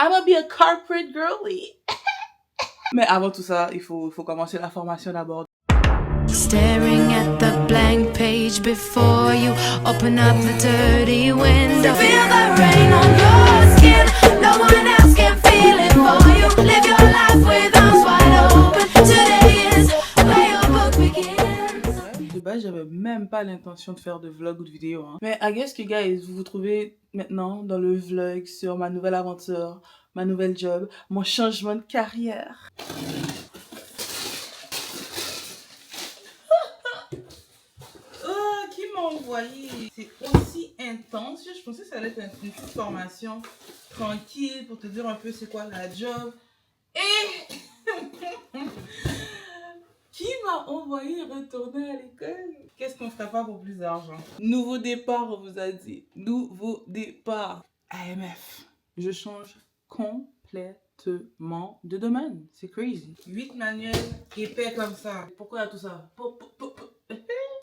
I'm gonna be a corporate girly. Mais avant tout ça, il faut commencer la formation d'abord. Staring at the blank page before you, open up the dirty window. Feel the rain on your skin. No one else can feel it for you. Live your life with arms wide open. Today is where your book begins. De base, j'avais même pas l'intention de faire de vlog ou de vidéo. Hein. Mais I guess que guys, vous vous trouvez maintenant dans le vlog sur ma nouvelle aventure, ma nouvelle job, mon changement de carrière. Qui m'a envoyé? C'est aussi intense. Je pensais que ça allait être une petite formation tranquille pour te dire un peu c'est quoi la job. Et qui m'a envoyé retourner à l'école? Qu'est-ce qu'on ferait pas pour plus d'argent? Nouveau départ, on vous a dit. Nouveau départ. AMF. Je change complètement de domaine. C'est crazy. 8 manuels épais comme ça. Pourquoi il y a tout ça?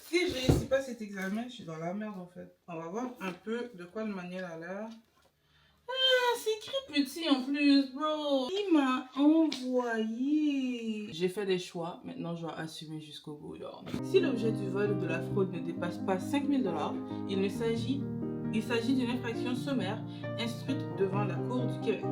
Si je réussis pas cet examen, je suis dans la merde en fait. On va voir un peu de quoi le manuel a l'air. Ah, c'est écrit petit en plus, bro. Il m'a envoyé. J'ai fait des choix, maintenant je dois assumer jusqu'au bout. Alors. Si l'objet du vol ou de la fraude ne dépasse pas 5 000 $, il s'agit d'une infraction sommaire instruite devant la Cour du Québec,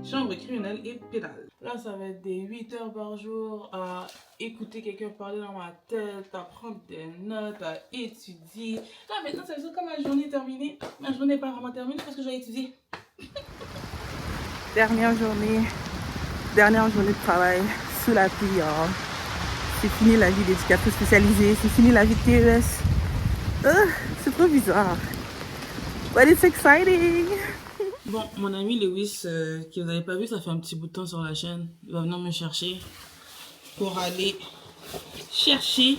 chambre criminelle et pénale. Là, ça va être des 8 heures par jour à écouter quelqu'un parler dans ma tête, à prendre des notes, à étudier. Là, maintenant, ça veut dire que ma journée est terminée. Ma journée n'est pas vraiment terminée parce que j'ai étudié. Dernière journée de travail sous la pluie. C'est fini la vie d'éducatrice spécialisée, c'est fini la vie de TES. C'est trop bizarre. But it's exciting! Bon, mon ami Lewis, que vous n'avez pas vu, ça fait un petit bout de temps sur la chaîne. Il va venir me chercher pour aller chercher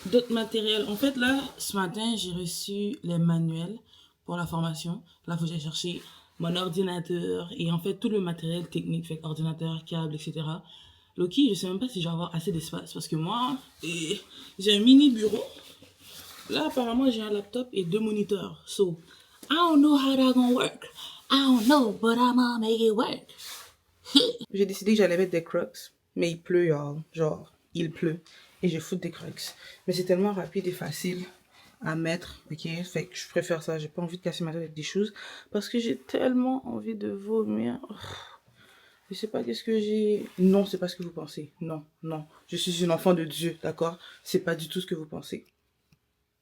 d'autres matériels. En fait, là, ce matin, j'ai reçu les manuels pour la formation. Là, il faut que j'aille chercher mon ordinateur et en fait, tout le matériel technique, fait ordinateur, câble, etc. Loki, je sais même pas si je vais avoir assez d'espace parce que moi, j'ai un mini bureau. Là, apparemment, j'ai un laptop et 2 moniteurs. So, I don't know how that's gonna work. I don't know, but I'm gonna make it work. J'ai décidé que j'allais mettre des Crocs, mais il pleut, y'all. Genre, il pleut. Et je fous des Crocs. Mais c'est tellement rapide et facile à mettre, ok? Fait que je préfère ça. J'ai pas envie de casser ma tête avec des choses parce que j'ai tellement envie de vomir. Je sais pas qu'est-ce que j'ai. Non, c'est pas ce que vous pensez. Non, non. Je suis une enfant de Dieu, d'accord? C'est pas du tout ce que vous pensez.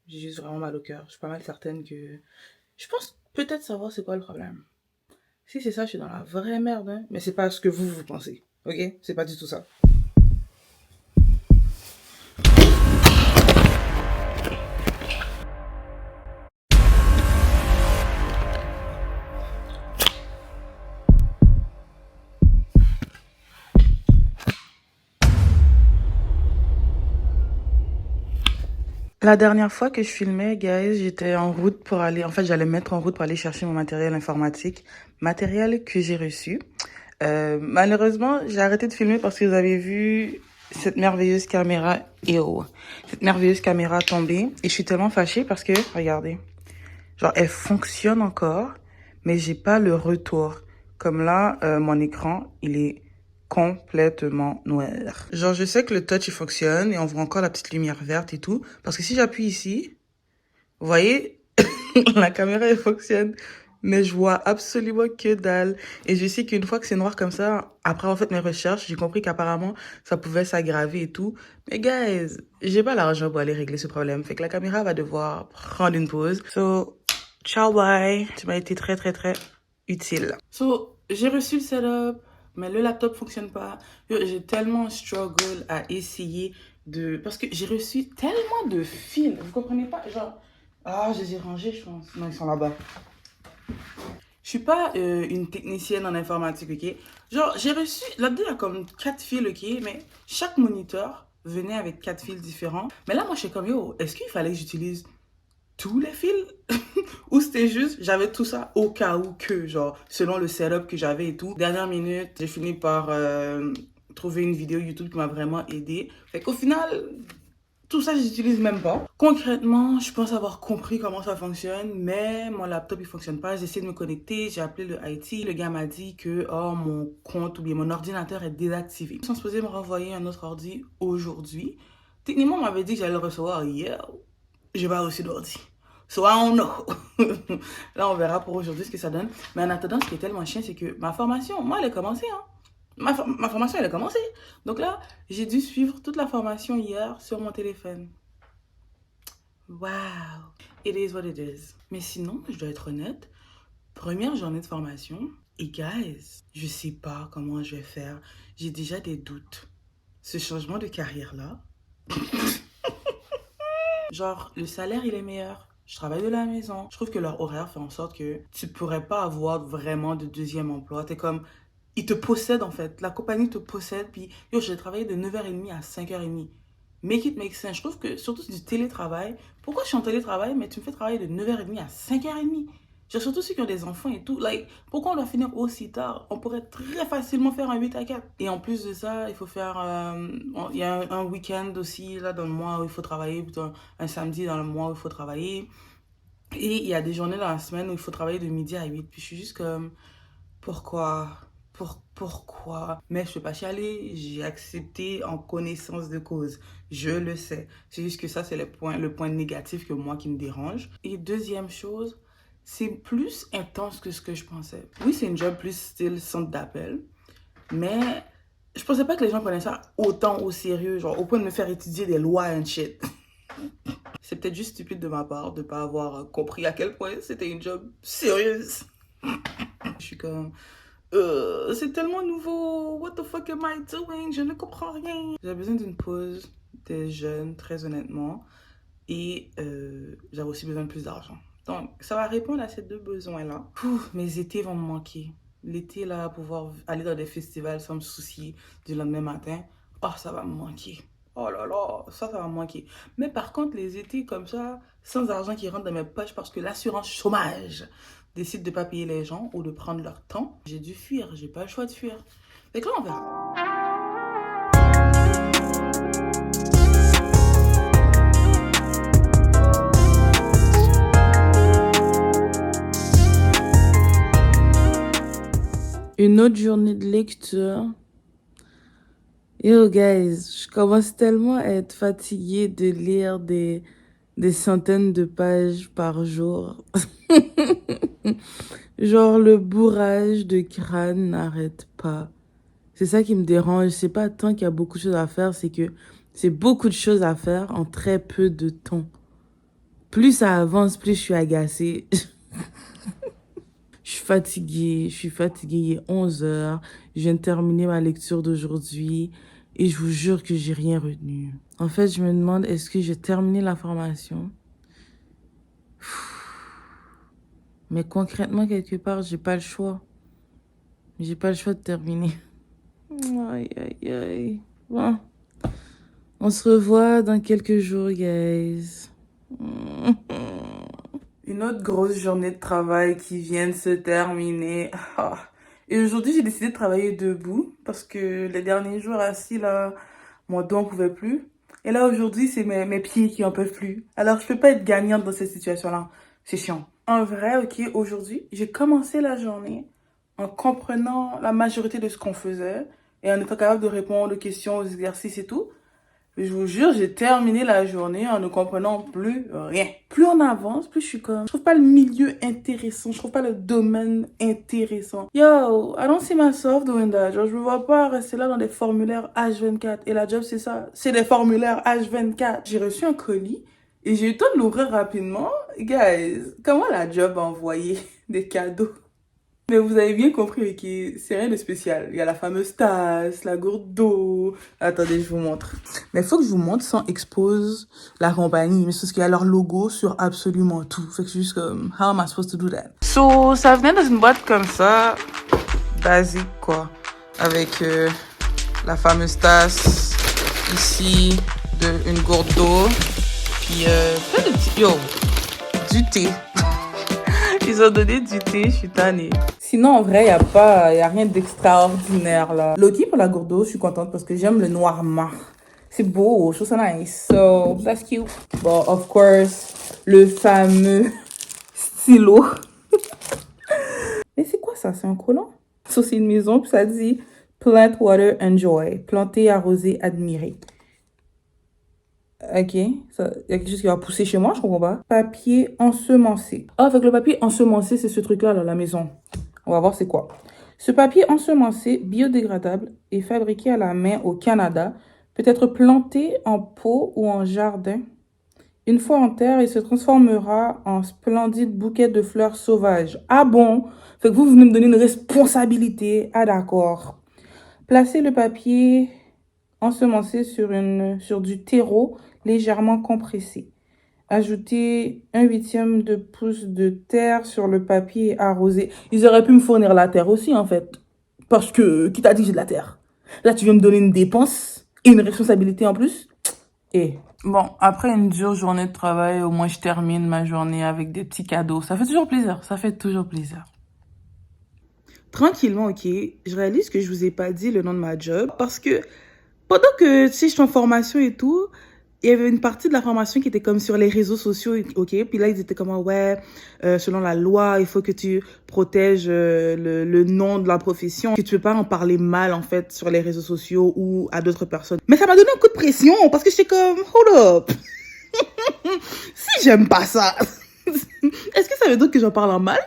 J'ai juste vraiment mal au cœur. Je suis pas mal certaine que... Je pense peut-être savoir c'est quoi le problème. Si c'est ça, je suis dans la vraie merde, hein. Mais c'est pas ce que vous pensez, ok? C'est pas du tout ça. La dernière fois que je filmais, guys, j'étais en route pour aller... En fait, j'allais me mettre en route pour aller chercher mon matériel informatique. Matériel que j'ai reçu. Malheureusement, j'ai arrêté de filmer parce que vous avez vu cette merveilleuse caméra... Cette merveilleuse caméra tomber. Et je suis tellement fâchée parce que, regardez, genre, elle fonctionne encore, mais j'ai pas le retour. Comme là, mon écran, il est complètement noir. Genre, je sais que le touch, il fonctionne et on voit encore la petite lumière verte et tout. Parce que si j'appuie ici, vous voyez, la caméra, elle fonctionne. Mais je vois absolument que dalle. Et je sais qu'une fois que c'est noir comme ça, après avoir fait mes recherches, j'ai compris qu'apparemment, ça pouvait s'aggraver et tout. Mais guys, j'ai pas l'argent pour aller régler ce problème. Fait que la caméra va devoir prendre une pause. So, ciao, bye. Tu m'as été très, très, très utile. So, j'ai reçu le setup, mais le laptop fonctionne pas. J'ai tellement struggle à essayer de... Parce que j'ai reçu tellement de fils. Vous comprenez pas? Genre, je les ai rangés, je pense. Non, ils sont là-bas. Je suis pas une technicienne en informatique, ok? Genre, j'ai reçu... Là-dedans, il y a comme 4 fils, ok? Mais chaque moniteur venait avec 4 fils différents. Mais là, moi, je suis comme, yo, est-ce qu'il fallait que j'utilise tous les fils? Ou c'était juste, j'avais tout ça au cas où que, genre, selon le setup que j'avais et tout. Dernière minute, j'ai fini par trouver une vidéo YouTube qui m'a vraiment aidé. Fait qu'au final, Tout ça, je n'utilise même pas. Concrètement, je pense avoir compris comment ça fonctionne, mais mon laptop, il fonctionne pas. J'essaie de me connecter, j'ai appelé le IT. Le gars m'a dit que mon compte ou bien mon ordinateur est désactivé. Ils sont supposés me renvoyer un autre ordi aujourd'hui. Techniquement, on m'avait dit que j'allais le recevoir hier. J'ai pas reçu d'ordi. So I don't know. Là, on verra pour aujourd'hui ce que ça donne. Mais en attendant, ce qui est tellement chiant, c'est que ma formation, moi, elle a commencé, hein. Ma formation, elle a commencé. Donc là, j'ai dû suivre toute la formation hier sur mon téléphone. Wow. It is what it is. Mais sinon, je dois être honnête, première journée de formation, et guys, je sais pas comment je vais faire. J'ai déjà des doutes. Ce changement de carrière-là, genre, le salaire, il est meilleur. Je travaille de la maison. Je trouve que leur horaire fait en sorte que tu pourrais pas avoir vraiment de deuxième emploi. T'es comme, ils te possèdent en fait. La compagnie te possède. Puis, yo, j'ai travaillé de 9h30 à 5h30. Make it make sense. Je trouve que surtout du télétravail. Pourquoi je suis en télétravail, mais tu me fais travailler de 9h30 à 5h30? Genre, surtout ceux qui ont des enfants et tout. Like, pourquoi on doit finir aussi tard? On pourrait très facilement faire un 8 à 4. Et en plus de ça, il faut faire... il y a un week-end aussi, là, dans le mois où il faut travailler. Plutôt un samedi dans le mois où il faut travailler. Et il y a des journées dans la semaine où il faut travailler de midi à 8. Puis je suis juste comme... Pourquoi? Pourquoi? Mais je peux pas chialer, j'ai accepté en connaissance de cause. Je le sais. C'est juste que ça, c'est le point négatif que moi qui me dérange. Et deuxième chose, c'est plus intense que ce que je pensais. Oui, c'est une job plus style centre d'appel, mais je pensais pas que les gens prenaient ça autant au sérieux, genre au point de me faire étudier des lois and shit. C'est peut-être juste stupide de ma part de pas avoir compris à quel point c'était une job sérieuse. Je suis comme... c'est tellement nouveau. What the fuck am I doing? Je ne comprends rien. J'ai besoin d'une pause des jeunes, très honnêtement. Et j'avais aussi besoin de plus d'argent. Donc, ça va répondre à ces deux besoins-là. Mes étés vont me manquer. L'été, là, pouvoir aller dans des festivals sans me soucier du lendemain matin. Oh, ça va me manquer. Oh là là, ça va me manquer. Mais par contre, les étés comme ça, sans argent qui rentre dans mes poches parce que l'assurance chômage décide de ne pas payer les gens ou de prendre leur temps, j'ai dû fuir, j'ai pas le choix de fuir. Fait que là, on verra. Une autre journée de lecture. Yo, guys, je commence tellement à être fatiguée de lire des centaines de pages par jour. Genre, le bourrage de crâne n'arrête pas. C'est ça qui me dérange. C'est pas tant qu'il y a beaucoup de choses à faire, c'est que c'est beaucoup de choses à faire en très peu de temps. Plus ça avance, plus je suis agacée. Je suis fatiguée, il est 11h. Je viens de terminer ma lecture d'aujourd'hui et je vous jure que j'ai rien retenu. En fait, je me demande, est-ce que j'ai terminé la formation? Mais concrètement, quelque part, j'ai pas le choix. J'ai pas le choix de terminer. Aïe, aïe, aïe. Bon. On se revoit dans quelques jours, guys. Une autre grosse journée de travail qui vient de se terminer. Et aujourd'hui, j'ai décidé de travailler debout parce que les derniers jours assis, là, mon dos n'en pouvait plus. Et là, aujourd'hui, c'est mes pieds qui en peuvent plus. Alors, je peux pas être gagnante dans cette situation-là. C'est chiant. En vrai, ok, aujourd'hui, j'ai commencé la journée en comprenant la majorité de ce qu'on faisait et en étant capable de répondre aux questions, aux exercices et tout. Je vous jure, j'ai terminé la journée en ne comprenant plus rien. Plus on avance, plus je suis comme... Je trouve pas le milieu intéressant. Je trouve pas le domaine intéressant. Yo, I don't see myself doing that. Genre, je me vois pas rester là dans des formulaires H24. Et la job, c'est ça. C'est des formulaires H24. J'ai reçu un colis et j'ai eu le temps de l'ouvrir rapidement. Guys, comment la job a envoyé des cadeaux? Mais vous avez bien compris, ok, c'est rien de spécial. Il y a la fameuse tasse, la gourde d'eau. Attendez, je vous montre. Mais il faut que je vous montre sans expose la compagnie. Mais c'est parce qu'il y a leur logo sur absolument tout. Fait que c'est juste comme, how am I supposed to do that? So, ça venait dans une boîte comme ça, basique quoi. Avec la fameuse tasse, ici, une gourde d'eau. Puis plein de petits... Yo, du thé. Ils ont donné du thé, je suis tannée. Sinon, en vrai, y a rien d'extraordinaire, là. Loki, pour la gourde d'eau, je suis contente parce que j'aime le noir marc. C'est beau, je trouve ça nice. So, that's cute. Bon, of course, le fameux stylo. Mais c'est quoi ça? C'est un collant? Ça, c'est une maison, puis ça dit Plant, water, enjoy. Planter, arroser, admirer. Ok, il y a quelque chose qui va pousser chez moi, je comprends pas. Papier ensemencé. Ah, avec le papier ensemencé, c'est ce truc-là, dans la maison. On va voir c'est quoi. Ce papier ensemencé, biodégradable, est fabriqué à la main au Canada, peut être planté en pot ou en jardin. Une fois en terre, il se transformera en splendide bouquet de fleurs sauvages. Ah bon? Fait que vous venez me donner une responsabilité. Ah d'accord. Placez le papier ensemencé sur du terreau légèrement compressé. Ajoutez 1/8 de pouce de terre sur le papier et arroser. Ils auraient pu me fournir la terre aussi, en fait. Parce que, qui t'a dit que j'ai de la terre? Là, tu viens me donner une dépense et une responsabilité en plus? Et bon, après une dure journée de travail, au moins je termine ma journée avec des petits cadeaux. Ça fait toujours plaisir, ça fait toujours plaisir. Tranquillement, ok, je réalise que je vous ai pas dit le nom de ma job parce que pendant que, tu sais, je suis en formation et tout, il y avait une partie de la formation qui était comme sur les réseaux sociaux, ok? Puis là, ils étaient comme, ouais, selon la loi, il faut que tu protèges le nom de la profession, que tu peux pas en parler mal, en fait, sur les réseaux sociaux ou à d'autres personnes. Mais ça m'a donné un coup de pression parce que j'étais comme, hold up! Si j'aime pas ça, est-ce que ça veut dire que j'en parle en mal?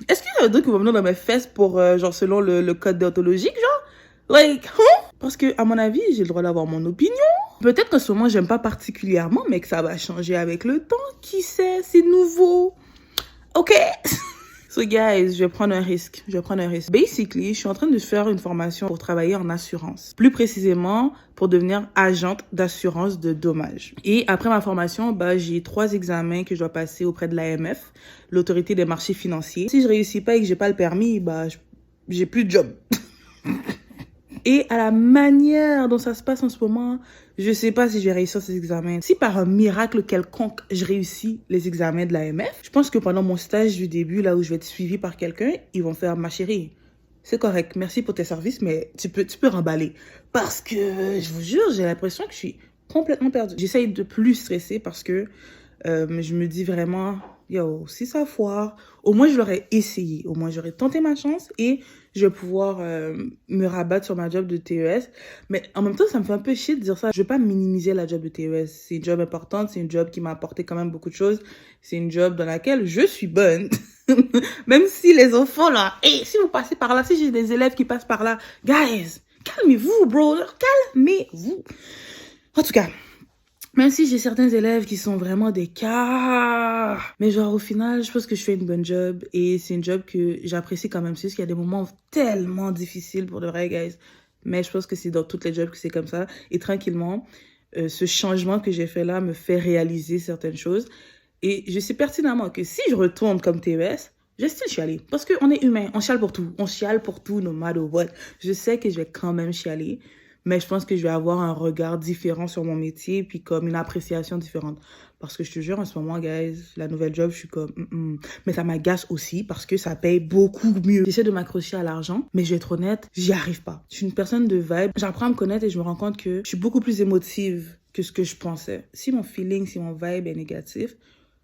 Est-ce que ça veut dire qu'on va venir dans mes fesses pour, genre, selon le code déontologique, genre? Like, huh? Parce que, à mon avis, j'ai le droit d'avoir mon opinion. Peut-être qu'en ce moment, j'aime pas particulièrement, mais que ça va changer avec le temps. Qui sait? C'est nouveau. Ok? So, guys, je vais prendre un risque. Basically, je suis en train de faire une formation pour travailler en assurance. Plus précisément, pour devenir agente d'assurance de dommages. Et après ma formation, j'ai 3 examens que je dois passer auprès de l'AMF, l'autorité des marchés financiers. Si je réussis pas et que j'ai pas le permis, j'ai plus de job. Et à la manière dont ça se passe en ce moment, je sais pas si je vais réussir ces examens. Si par un miracle quelconque, je réussis les examens de l'AMF, je pense que pendant mon stage du début, là où je vais être suivie par quelqu'un, ils vont faire « Ma chérie, c'est correct, merci pour tes services, mais tu peux remballer. » Parce que, je vous jure, j'ai l'impression que je suis complètement perdue. J'essaye de plus stresser parce que je me dis vraiment... Yo, si ça foire, au moins je l'aurais essayé. Au moins j'aurais tenté ma chance et je vais pouvoir me rabattre sur ma job de TES. Mais en même temps, ça me fait un peu chier de dire ça. Je vais pas minimiser la job de TES. C'est une job importante, c'est une job qui m'a apporté quand même beaucoup de choses. C'est une job dans laquelle je suis bonne. Même si les enfants là, si vous passez par là, si j'ai des élèves qui passent par là, guys, calmez-vous, bro. Calmez-vous. En tout cas, même si j'ai certains élèves qui sont vraiment des cas. Mais genre, au final, je pense que je fais une bonne job. Et c'est une job que j'apprécie quand même. C'est juste qu'il y a des moments tellement difficiles pour de vrai, guys. Mais je pense que c'est dans toutes les jobs que c'est comme ça. Et tranquillement, ce changement que j'ai fait là me fait réaliser certaines choses. Et je sais pertinemment que si je retourne comme TES, je vais still chialer. Parce qu'on est humain, on chiale pour tout. On chiale pour tout, no matter what. Je sais que je vais quand même chialer. Mais je pense que je vais avoir un regard différent sur mon métier, puis comme une appréciation différente. Parce que je te jure, en ce moment, guys, la nouvelle job, je suis comme... Mais ça m'agace aussi parce que ça paye beaucoup mieux. J'essaie de m'accrocher à l'argent, mais je vais être honnête, j'y arrive pas. Je suis une personne de vibe. J'apprends à me connaître et je me rends compte que je suis beaucoup plus émotive que ce que je pensais. Si mon feeling, si mon vibe est négatif,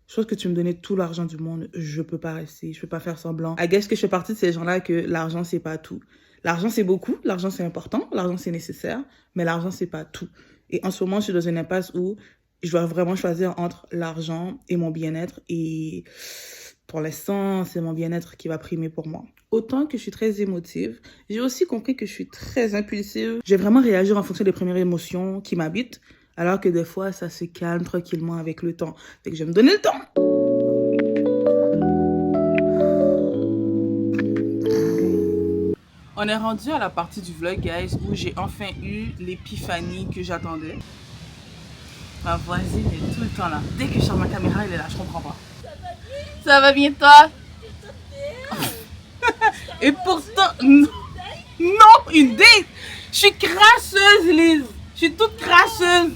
je pense que tu me donnais tout l'argent du monde, je peux pas rester, je peux pas faire semblant. I guess que je fais partie de ces gens-là que l'argent, c'est pas tout. L'argent, c'est beaucoup, l'argent, c'est important, l'argent, c'est nécessaire, mais l'argent, c'est pas tout. Et en ce moment, je suis dans une impasse où je dois vraiment choisir entre l'argent et mon bien-être. Et pour l'instant, c'est mon bien-être qui va primer pour moi. Autant que je suis très émotive, j'ai aussi compris que je suis très impulsive. Je vais vraiment réagir en fonction des premières émotions qui m'habitent, alors que des fois, ça se calme tranquillement avec le temps. Fait que je vais me donner le temps. On est rendu à la partie du vlog, guys, où j'ai enfin eu l'épiphanie que j'attendais. Ma voisine est tout le temps là. Dès que je sors ma caméra, elle est là, je comprends pas. Ça va bien, toi? Et pourtant, non, une date. Je suis crasseuse, Lise. Je suis toute crasseuse.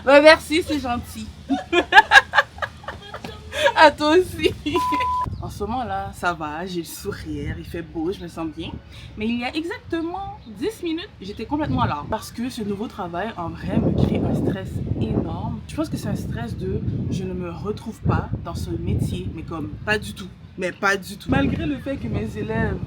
Merci, c'est gentil. À toi aussi. En ce ce moment-là, ça va, j'ai le sourire, il fait beau, je me sens bien. Mais il y a exactement 10 minutes, j'étais complètement à l'arbre. Parce que ce nouveau travail, en vrai, me crée un stress énorme. Je pense que c'est un stress de je ne me retrouve pas dans ce métier, mais comme pas du tout. Mais pas du tout. Malgré le fait que mes élèves,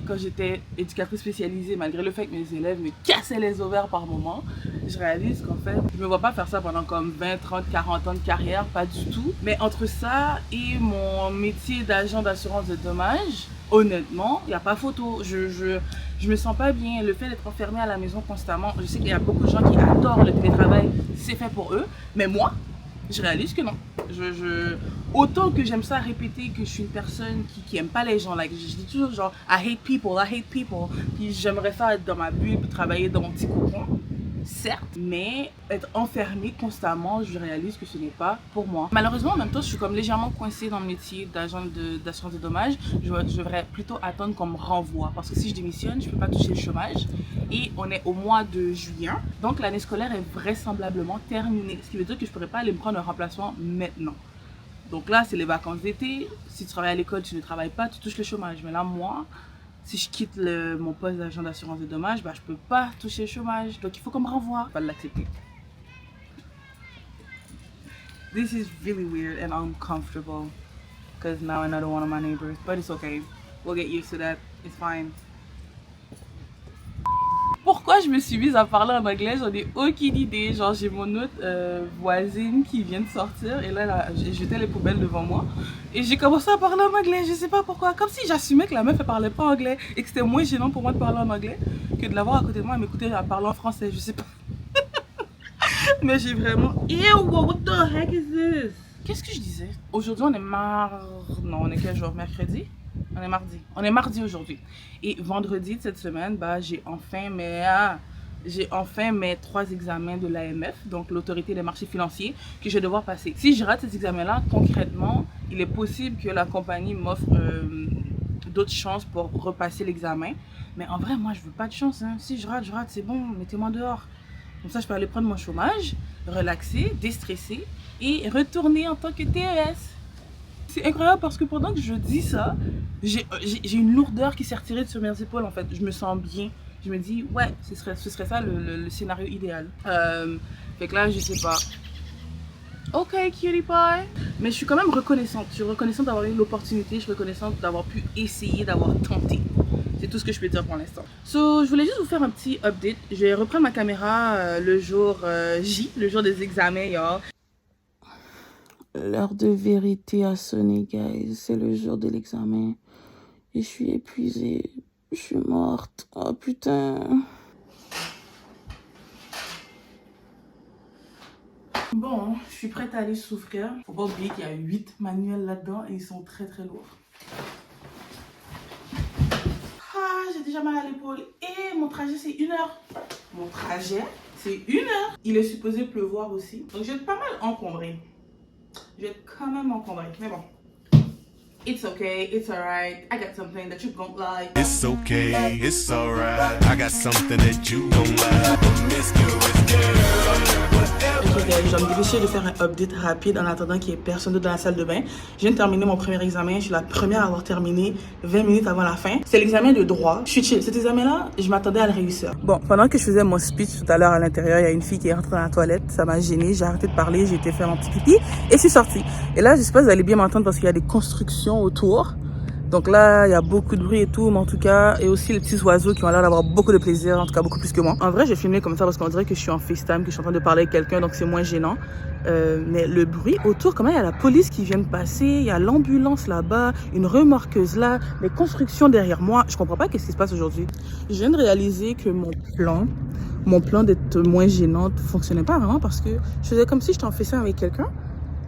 quand j'étais éducatrice spécialisée, malgré le fait que mes élèves me cassaient les ovaires par moment, je réalise qu'en fait, je me vois pas faire ça pendant comme 20, 30, 40 ans de carrière, pas du tout. Mais entre ça et mon métier d'agent d'assurance de dommages, honnêtement, il n'y a pas photo. Je me sens pas bien. Le fait d'être enfermée à la maison constamment, je sais qu'il y a beaucoup de gens qui adorent le télétravail, c'est fait pour eux. Mais moi, je réalise que non. Autant que j'aime ça répéter que je suis une personne qui aime pas les gens, like, je dis toujours genre I hate people, puis j'aimerais faire être dans ma bulle puis travailler dans mon petit cocon, certes, mais être enfermée constamment, je réalise que ce n'est pas pour moi. Malheureusement, en même temps, je suis comme légèrement coincée dans le métier d'agent d'assurance de dommages. Je devrais plutôt attendre qu'on me renvoie, parce que si je démissionne, je peux pas toucher le chômage. Et on est au mois de juin, donc l'année scolaire est vraisemblablement terminée, ce qui veut dire que je pourrais pas aller me prendre un remplacement maintenant. Donc là, c'est les vacances d'été. Si tu travailles à l'école, tu ne travailles pas, tu touches le chômage. Mais là, moi, si je quitte mon poste d'agent d'assurance de dommages, bah, je peux pas toucher le chômage. Donc il faut qu'on me renvoie. Je vais pas l'accepter. This is really weird and uncomfortable because now another one of my neighbors, but it's okay. We'll get used to that. It's fine. Pourquoi je me suis mise à parler en anglais, j'en ai aucune idée. Genre, j'ai mon autre voisine qui vient de sortir et là j'ai jeté les poubelles devant moi et j'ai commencé à parler en anglais, je sais pas pourquoi, comme si j'assumais que la meuf elle parlait pas anglais et que c'était moins gênant pour moi de parler en anglais que de l'avoir à côté de moi et m'écouter à parler en français, je sais pas. Mais j'ai vraiment... Ew, what the heck is this? Qu'est-ce que je disais? Aujourd'hui on est Non, on est quel jour? Mercredi? On est mardi. On est mardi aujourd'hui. Et vendredi de cette semaine, bah, j'ai enfin mes 3 examens de l'AMF, donc l'autorité des marchés financiers, que je vais devoir passer. Si je rate ces examens-là, concrètement, il est possible que la compagnie m'offre d'autres chances pour repasser l'examen. Mais en vrai, moi, je veux pas de chance. Hein. Si je rate, c'est bon, mettez-moi dehors. Comme ça, je peux aller prendre mon chômage, relaxer, déstresser et retourner en tant que TES. C'est incroyable parce que pendant que je dis ça, j'ai une lourdeur qui s'est retirée sur mes épaules en fait. Je me sens bien. Je me dis, ouais, ce serait ça le scénario idéal. Fait que là, je sais pas. Ok, cutie pie. Mais je suis quand même reconnaissante. Je suis reconnaissante d'avoir eu l'opportunité. Je suis reconnaissante d'avoir pu essayer, d'avoir tenté. C'est tout ce que je peux dire pour l'instant. So, je voulais juste vous faire un petit update. Je vais reprendre ma caméra le jour J, le jour des examens, y'all. L'heure de vérité a sonné, guys. C'est le jour de l'examen. Et je suis épuisée. Je suis morte. Oh putain. Bon, je suis prête à aller souffrir. Faut pas oublier qu'il y a 8 manuels là-dedans et ils sont très très lourds. Ah, j'ai déjà mal à l'épaule. Et mon trajet, c'est 1 heure. Mon trajet, c'est 1 heure. Il est supposé pleuvoir aussi. Donc, je vais être pas mal encombrée. Je vais être quand même encombrée, mais bon. It's okay, it's alright. I got something that you don't like. It's okay, it's alright. I got something that you don't like. Promiscuous girl. Ok guys, je vais me dépêcher de faire un update rapide en attendant qu'il y ait personne d'autre dans la salle de bain. Je viens de terminer mon premier examen. Je suis la première à avoir terminé 20 minutes avant la fin. C'est l'examen de droit. Je suis chill. Cet examen-là, je m'attendais à le réussir. Bon, pendant que je faisais mon speech tout à l'heure à l'intérieur, il y a une fille qui est rentrée dans la toilette. Ça m'a gênée. J'ai arrêté de parler. J'ai été faire mon petit pipi et je suis sortie. Et là, j'espère que vous allez bien m'entendre parce qu'il y a des constructions autour. Donc là, il y a beaucoup de bruit et tout, mais en tout cas, et aussi les petits oiseaux qui ont l'air d'avoir beaucoup de plaisir, en tout cas beaucoup plus que moi. En vrai, j'ai filmé comme ça parce qu'on dirait que je suis en FaceTime, que je suis en train de parler avec quelqu'un, donc c'est moins gênant. Mais le bruit autour, quand même, il y a la police qui vient de passer, il y a l'ambulance là-bas, une remorqueuse là, les constructions derrière moi. Je comprends pas qu'est-ce qui se passe aujourd'hui. Je viens de réaliser que mon plan d'être moins gênante fonctionnait pas vraiment parce que je faisais comme si j'étais en FaceTime avec quelqu'un.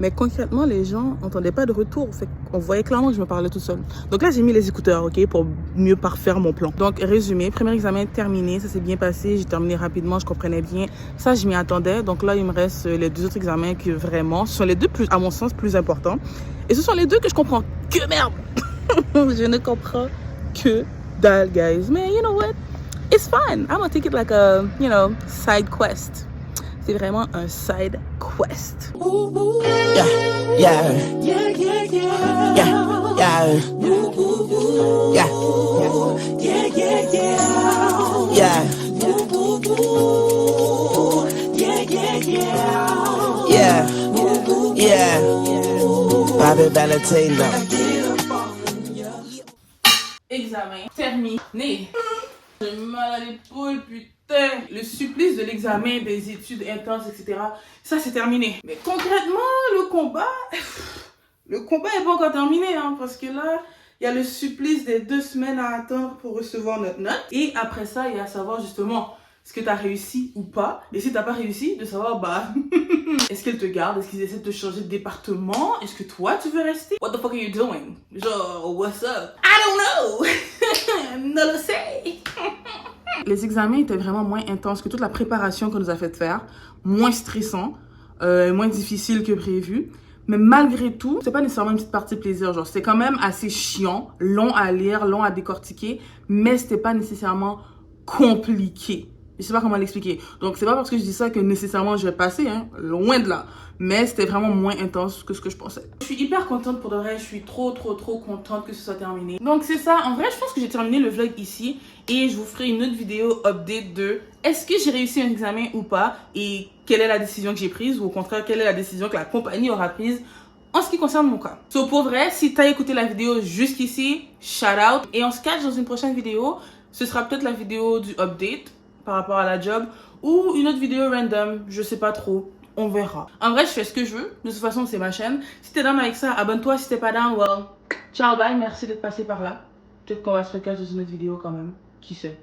Mais concrètement, les gens n'entendaient pas de retour. Fait qu'on voyait clairement que je me parlais tout seul. Donc là, j'ai mis les écouteurs, ok, pour mieux parfaire mon plan. Donc, résumé, premier examen terminé. Ça s'est bien passé. J'ai terminé rapidement. Je comprenais bien. Ça, je m'y attendais. Donc là, il me reste les 2 autres examens qui vraiment, ce sont les 2 plus, à mon sens, plus importants. Et ce sont les 2 que je comprends que merde. Je ne comprends que dalle, guys. Mais you know what? It's fine. I'm gonna take it like a, side quest. C'est vraiment un side quest. Yeah, yeah, yeah, yeah, yeah, yeah, yeah, yeah, yeah, yeah, yeah, yeah, Bobby Valentino. Examen terminé. J'ai mal à l'épaule, putain. Le supplice de l'examen, des études intenses, etc. Ça, c'est terminé. Mais concrètement, le combat est pas encore terminé, hein, parce que là, il y a le supplice des 2 semaines à attendre pour recevoir notre note. Et après ça, il y a à savoir justement est-ce que tu as réussi ou pas. Et si tu n'as pas réussi, de savoir, bah, est-ce qu'elle te garde? Est-ce qu'ils essaient de te changer de département? Est-ce que toi, tu veux rester? What the fuck are you doing? Genre, what's up? I don't know! Ne le sais! Les examens étaient vraiment moins intenses que toute la préparation qu'on nous a fait faire. Moins stressant, moins difficile que prévu. Mais malgré tout, c'est pas nécessairement une petite partie plaisir. Genre, c'était quand même assez chiant, long à lire, long à décortiquer, mais c'était pas nécessairement compliqué. Je sais pas comment l'expliquer. Donc, c'est pas parce que je dis ça que nécessairement je vais passer, hein. Loin de là. Mais c'était vraiment moins intense que ce que je pensais. Je suis hyper contente pour de vrai. Je suis trop contente que ce soit terminé. Donc, c'est ça. En vrai, je pense que j'ai terminé le vlog ici. Et je vous ferai une autre vidéo update de est-ce que j'ai réussi un examen ou pas. Et quelle est la décision que j'ai prise. Ou au contraire, quelle est la décision que la compagnie aura prise. En ce qui concerne mon cas. So, pour vrai, si t'as écouté la vidéo jusqu'ici, shout out. Et on se catch dans une prochaine vidéo. Ce sera peut-être la vidéo du update par rapport à la job ou une autre vidéo random, je sais pas trop, on verra. En vrai, je fais ce que je veux, de toute façon, c'est ma chaîne. Si t'es down avec ça, abonne-toi. Si t'es pas down, well, ciao, bye, merci d'être passé par là. Peut-être qu'on va se recacher dans une autre vidéo quand même, qui sait.